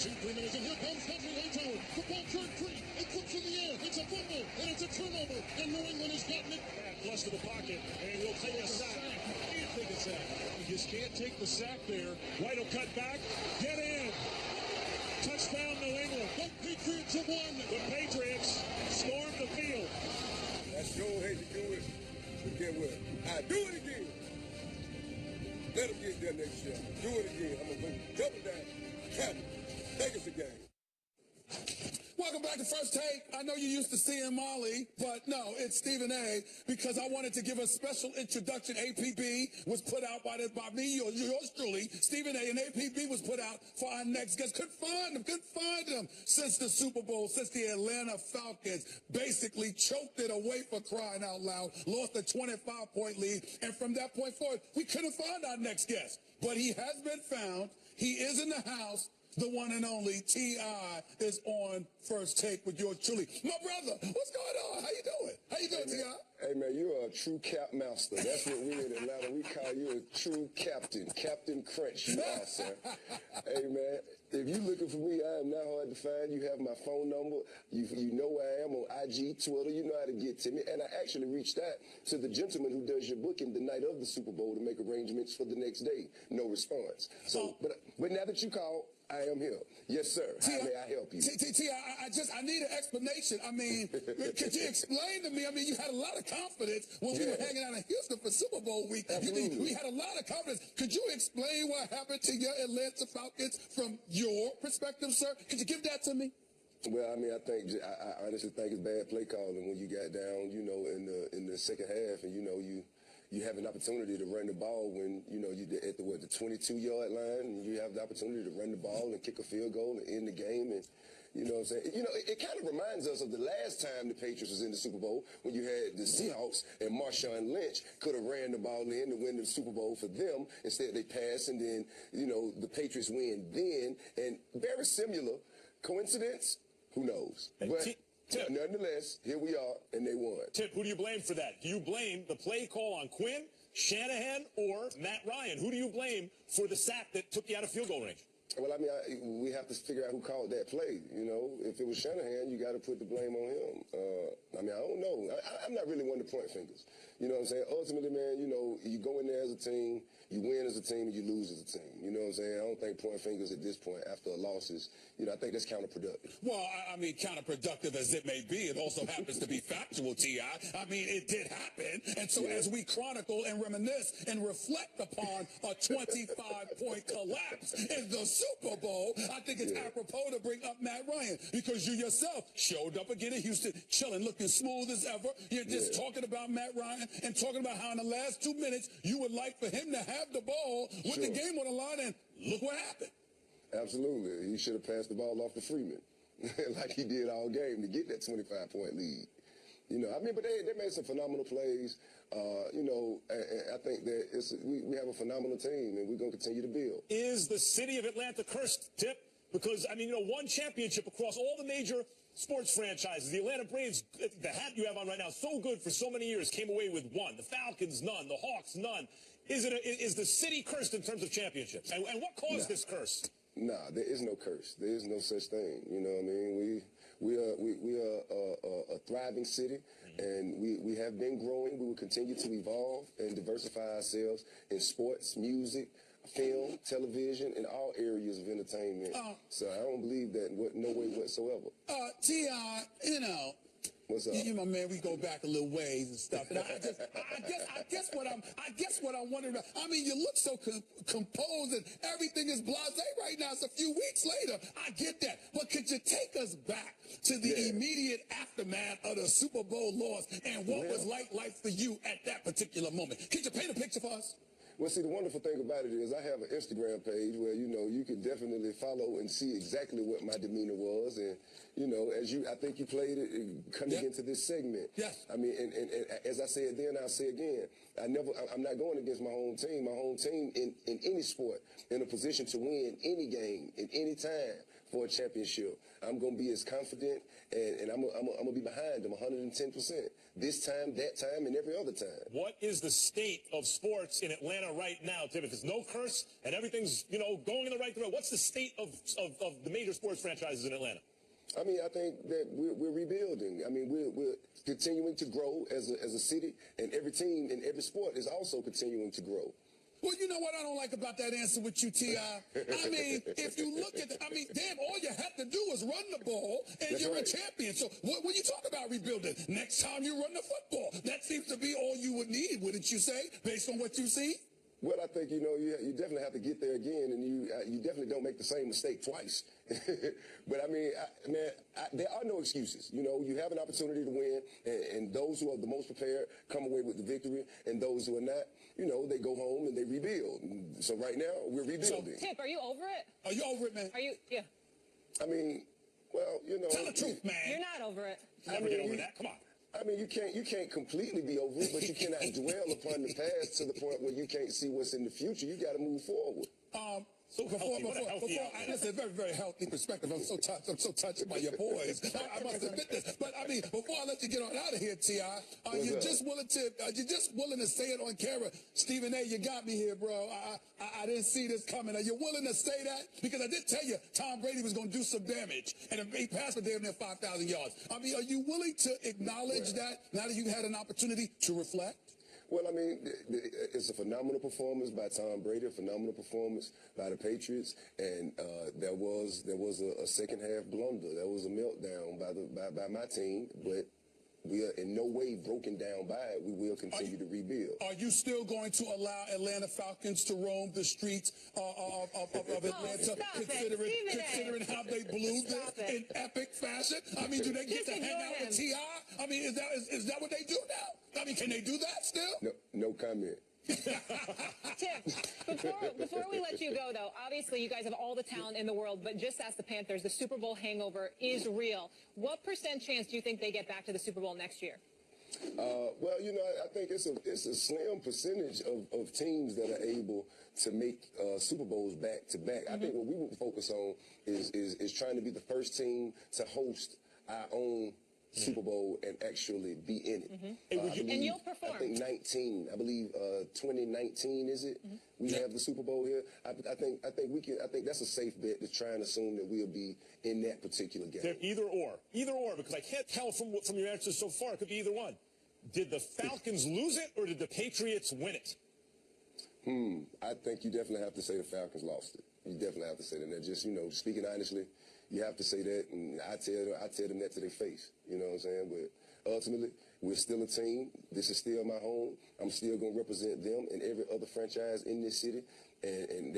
3 minutes, and here comes Henry Lato. The ball turned free. It clips in the air. It's a fumble, and it's a turnover. And New England has gotten it. Flush to the pocket, and we'll take a sack. Can't take a sack. You just can't take the sack there. White will cut back. Get in. Touchdown, New England. The Patriots have won. The Patriots storm the field. That's Joe hate to do it, but get what? I do it again. Let him get there next year. Do it again. I'm going to go double down. Captain, take us again. Welcome back to First Take. I know you're used to seeing Molly, but no, it's Stephen A. because I wanted to give a special introduction. APB was put out by me, or yours truly, Stephen A. And APB was put out for our next guest. Couldn't find him since the Super Bowl, since the Atlanta Falcons basically choked it away, for crying out loud, lost a 25-point lead. And from that point forward, we couldn't find our next guest. But he has been found. He is in the house. The one and only T.I. is on First Take with yours truly. My brother, what's going on? How you doing? How you doing, T.I.? Hey, man, you're a true cap master. That's what we in Atlanta, we call you a true captain. Captain Crunch, you are, sir. Hey, man, if you looking for me, I am not hard to find. You have my phone number. You know where I am on IG, Twitter. You know how to get to me. And I actually reached out to the gentleman who does your booking the night of the Super Bowl to make arrangements for the next day. No response. So, but now that you called, I am here. Yes, sir. How may I help you? I need an explanation. I mean, could you explain to me? I mean, you had a lot of confidence when we were hanging out in Houston for Super Bowl week. We had a lot of confidence. Could you explain what happened to your Atlanta Falcons from your perspective, sir? Could you give that to me? Well, I mean, I honestly think it's bad play calling when you got down, you know, in the second half, and you have an opportunity to run the ball when, you know, you're at the 22-yard line, and you have the opportunity to run the ball and kick a field goal and end the game. And, you know what I'm saying? You know, it kind of reminds us of the last time the Patriots was in the Super Bowl when you had the Seahawks and Marshawn Lynch could have ran the ball in to win the Super Bowl for them. Instead, they passed, and then, you know, the Patriots win then. And very similar. Coincidence? Who knows? But Tip. Nonetheless, here we are, and they won. Tip, who do you blame for that? Do you blame the play call on Quinn, Shanahan, or Matt Ryan? Who do you blame for the sack that took you out of field goal range? Well, I mean, we have to figure out who called that play. You know, if it was Shanahan, you got to put the blame on him. I mean, I don't know. I'm not really one to point fingers. You know what I'm saying? Ultimately, man, you know, you go in there as a team, you win as a team, and you lose as a team. You know what I'm saying? I don't think pointing fingers at this point after a loss is, you know, I think that's counterproductive. Well, I mean, counterproductive as it may be, it also happens to be factual, T.I. I mean, it did happen. And so as we chronicle and reminisce and reflect upon a 25-point collapse in the Super Bowl, I think it's apropos to bring up Matt Ryan, because you yourself showed up again in Houston, chilling, looking smooth as ever. You're just talking about Matt Ryan and talking about how in the last 2 minutes you would like for him to have the ball with the game on the line, and look what happened. Absolutely. He should have passed the ball off to Freeman like he did all game to get that 25-point lead. You know, I mean, but they made some phenomenal plays. You know, and I think that we have a phenomenal team, and we're going to continue to build. Is the city of Atlanta cursed, Tip? Because, I mean, you know, one championship across all the major sports franchises. The Atlanta Braves, the hat you have on right now, so good for so many years, came away with one. The Falcons, none. The Hawks, none. Is the city cursed in terms of championships? And what caused this curse? Nah, there is no curse. There is no such thing. You know what I mean? We are a thriving city, and we have been growing. We will continue to evolve and diversify ourselves in sports, music, film, television, and all areas of entertainment. So I don't believe that no way whatsoever. T.I., you know, what's up? You know, man, we go back a little ways and stuff. And I guess what I'm wondering about. I mean, you look so composed and everything is blasé right now. It's a few weeks later. I get that. But could you take us back to the immediate aftermath of the Super Bowl loss and what was life for you at that particular moment? Could you paint a picture for us? Well, see, the wonderful thing about it is I have an Instagram page where, you know, you can definitely follow and see exactly what my demeanor was. And, you know, I think you played it coming into this segment. Yes. I mean, and as I said then, I'll say again, I'm not going against my home team. My home team in any sport in a position to win any game at any time for a championship. I'm going to be as confident, and I'm going to be behind them 110%. This time, that time, and every other time. What is the state of sports in Atlanta right now, Tim? If there's no curse and everything's, going in the right direction, what's the state of the major sports franchises in Atlanta? I mean, I think that we're rebuilding. I mean, we're continuing to grow as a city, and every team in every sport is also continuing to grow. Well, you know what I don't like about that answer with you, T.I.? I mean, if you look at damn, all you have to do is run the ball, and That's you're right. a champion. So when you talk about rebuilding, next time you run the football, that seems to be all you would need, wouldn't you say, based on what you see? Well, I think, you definitely have to get there again, and you definitely don't make the same mistake twice. But, I mean, there are no excuses. You have an opportunity to win, and those who are the most prepared come away with the victory, and those who are not, they go home and they rebuild. So right now, we're rebuilding. Tip, are you over it? Are you over it, man? Are you? Yeah. I mean, well, Tell the truth, man. You're not over it. Never get over that. Come on. I mean, you can't completely be over it, but you cannot dwell upon the past to the point where you can't see what's in the future. You got to move forward. Listen, very, very healthy perspective. I'm so touched by your boys. I must admit this. But I mean, before I let you get on out of here, T.I., are you just willing to say it on camera? Stephen A., you got me here, bro. I didn't see this coming. Are you willing to say that? Because I did tell you Tom Brady was going to do some damage, and he passed for damn near 5,000 yards. I mean, are you willing to acknowledge that now that you've had an opportunity to reflect? Well, I mean, it's a phenomenal performance by Tom Brady, a phenomenal performance by the Patriots, and there was a second half blunder. There was a meltdown by my team, but we are in no way broken down by it. We will continue to rebuild. Are you still going to allow Atlanta Falcons to roam the streets of Atlanta, considering how they blew this in epic fashion? I mean, do they get to hang out with T.I.? I mean, is that what they do now? I mean, can they do that still? No comment. Tim, before we let you go, though, obviously you guys have all the talent in the world, but just as the Panthers, the Super Bowl hangover is real. What % chance do you think they get back to the Super Bowl next year? Well, I think it's a slim percentage of teams that are able to make Super Bowls back to back. I think what we would focus on is trying to be the first team to host our own Super Bowl and actually be in it. And you'll perform. I think 2019 is it? We have the Super Bowl here. I think that's a safe bet to try and assume that we'll be in that particular game. Either or, because I can't tell from your answers so far. It could be either one. Did the Falcons lose it or did the Patriots win it? I think you definitely have to say the Falcons lost it. You definitely have to say that. And just, speaking honestly, you have to say that, and I tell them that to their face. You know what I'm saying? But ultimately, we're still a team. This is still my home. I'm still going to represent them and every other franchise in this city. And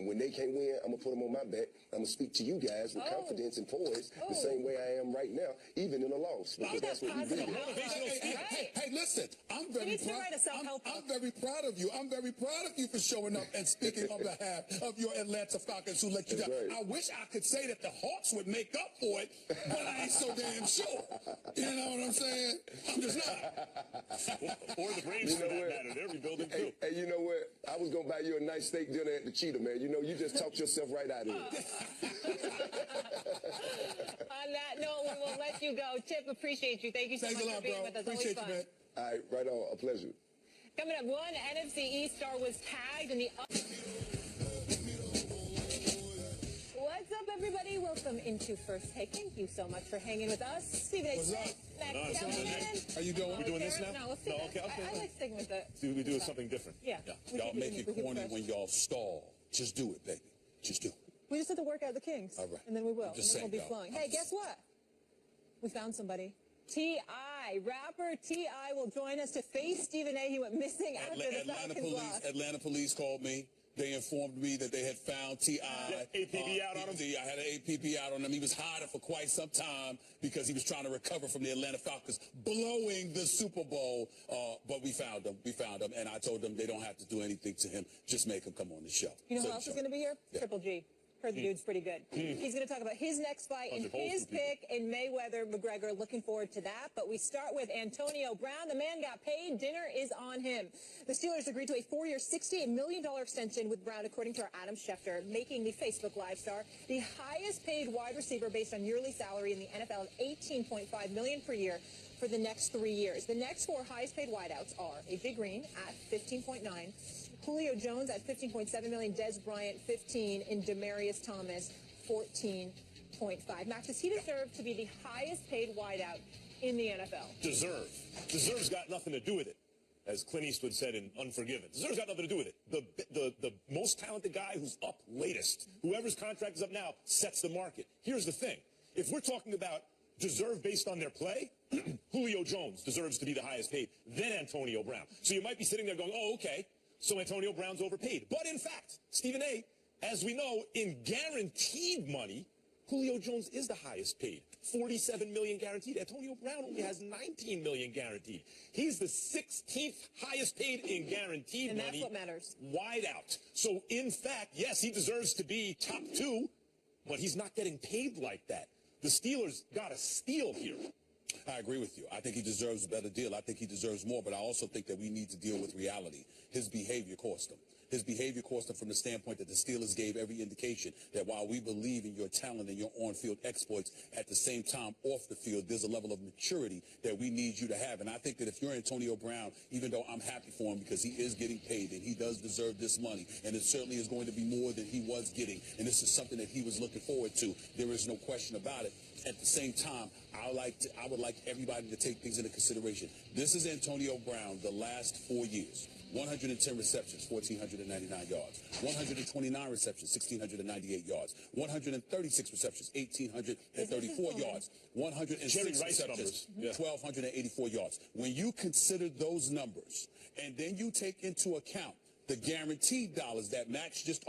when they can't win, I'm going to put them on my back. I'm going to speak to you guys with confidence and poise the same way I am right now, even in a loss. Because that's what we do. Hey, listen, I'm very proud of you. I'm very proud of you for showing up and speaking on behalf of your Atlanta Falcons who let you down. Right. I wish I could say that the Hawks would make up for it, but I ain't so damn sure. You know what I'm saying? I'm just not. Or the Braves, for that matter. They're rebuilding too. Hey, you know what? I was going to buy you a nice steak dinner at the Cheetah, man. You just talked yourself right out of it. On that note, we will let you go. Tip, appreciate you. Thank you so much for being with us. Appreciate Always you, man. fun. All right, right on. A pleasure. Coming up, one NFC East star was tagged in the... What's up, everybody? Welcome into First Take. Thank you so much for hanging with us. Stephen A. What's up? Max Kellerman. How you doing? We're doing this now? No, let's do okay. I like sticking with it. We do something different. Yeah. Y'all make it corny when y'all stall. Just do it, baby. Just do it. We just have to work out the kinks. All right. And then we will. I'm just and then saying, we'll be y'all. flowing. Hey, guess what? We found somebody. T.I. Rapper T.I. will join us to face Stephen A. He went missing after the Falcons lost. Atlanta police called me. They informed me that they had found T.I. APB out on him? I had an APB out on him. He was hiding for quite some time because he was trying to recover from the Atlanta Falcons blowing the Super Bowl. But we found him. And I told them they don't have to do anything to him. Just make him come on the show. You know who else is going to be here? Yeah. Triple G. Heard the dude's pretty good. He's going to talk about his next fight and his pick in Mayweather-McGregor. Looking forward to that. But we start with Antonio Brown. The man got paid. Dinner is on him. The Steelers agreed to a 4-year, $68 million extension with Brown, according to our Adam Schefter, making the Facebook Live star the highest paid wide receiver based on yearly salary in the NFL of $18.5 million per year for the next 3 years. The next four highest paid wideouts are AJ Green at $15.9 million, Julio Jones at $15.7 million, Dez Bryant $15 million, and Demaryius Thomas $14.5 million. Max, does he deserve to be the highest paid wideout in the NFL? Deserve's got nothing to do with it, as Clint Eastwood said in Unforgiven. Deserve's got nothing to do with it. The most talented guy who's up latest, whoever's contract is up now, sets the market. Here's the thing. If we're talking about deserve based on their play, Julio Jones deserves to be the highest paid, then Antonio Brown. So you might be sitting there going, oh, okay, so Antonio Brown's overpaid. But in fact, Stephen A., as we know, in guaranteed money, Julio Jones is the highest paid. $47 million guaranteed. Antonio Brown only has $19 million guaranteed. He's the 16th highest paid in guaranteed money. And that's what matters. Wide out. So in fact, yes, he deserves to be top two, but he's not getting paid like that. The Steelers got a steal here. I agree with you. I think he deserves a better deal. I think he deserves more, but I also think that we need to deal with reality. His behavior cost him. His behavior cost him from the standpoint that the Steelers gave every indication that while we believe in your talent and your on-field exploits, at the same time, off the field, there's a level of maturity that we need you to have. And I think that if you're Antonio Brown, even though I'm happy for him because he is getting paid and he does deserve this money, and it certainly is going to be more than he was getting, and this is something that he was looking forward to, there is no question about it. At the same time, I would like everybody to take things into consideration. This is Antonio Brown the last 4 years. 110 receptions, 1,499 yards. 129 receptions, 1,698 yards. 136 receptions, 1,834 yards. 106 receptions, 1,284 yards. When you consider those numbers, and then you take into account the guaranteed dollars that Max just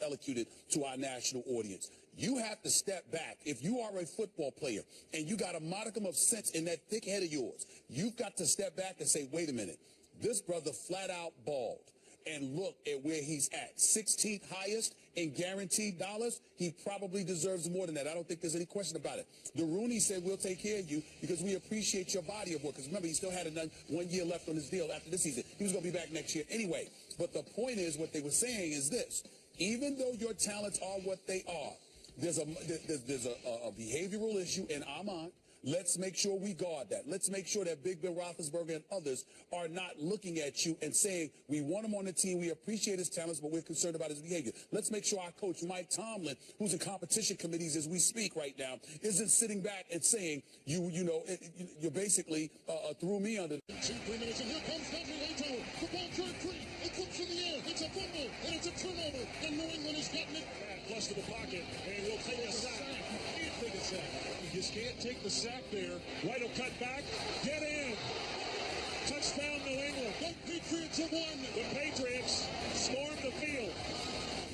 elocuted to our national audience, you have to step back. If you are a football player and you got a modicum of sense in that thick head of yours, you've got to step back and say, wait a minute, this brother flat out balled. And look at where he's at. 16th highest in guaranteed dollars. He probably deserves more than that. I don't think there's any question about it. The Rooney said, we'll take care of you because we appreciate your body of work. Because remember, he still had 1 year left on his deal after this season. He was going to be back next year anyway. But the point is, what they were saying is this. Even though your talents are what they are, there's a behavioral issue in our mind. Let's make sure we guard that. Let's make sure that Big Ben Roethlisberger and others are not looking at you and saying, we want him on the team, we appreciate his talents, but we're concerned about his behavior. Let's make sure our coach, Mike Tomlin, who's in competition committees as we speak right now, isn't sitting back and saying, you basically threw me under. 3 minutes, and here comes Henry. The ball turned free. It comes in the air. It's a fumble, and it's a turnover. And New England is getting it. Flush to the pocket, and we'll take a sack. Can't take a sack. You just can't take the sack there. White will cut back. Get in. Touchdown, New England. The Patriots have won. The Patriots storm the field.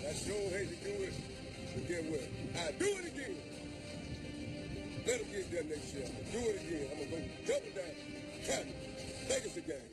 That's Joe hate to do it, but get what? I do it again. Let him get done next year. Do it again. I'm going to go double down. Cut. Take us the game.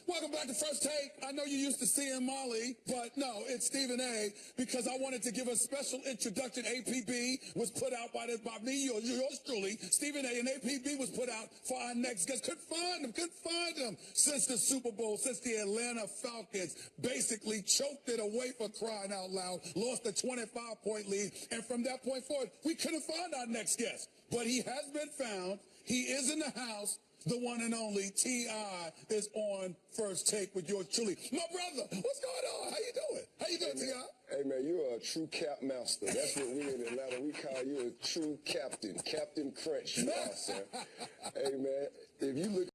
Welcome back to First Take. I know you're used to seeing Molly, but no, it's Stephen A. because I wanted to give a special introduction. APB was put out by me, yours truly, Stephen A. And APB was put out for our next guest. Couldn't find him since the Super Bowl, since the Atlanta Falcons basically choked it away, for crying out loud, lost a 25-point lead. And from that point forward, we couldn't find our next guest. But he has been found. He is in the house. The one and only T.I. is on First Take with yours truly. My brother, what's going on? How you doing? How you doing, T.I.? Hey, man, you're a true cap master. That's what we in Atlanta, we call you a true captain. Captain Crunch, you are, sir. Hey, man, if you look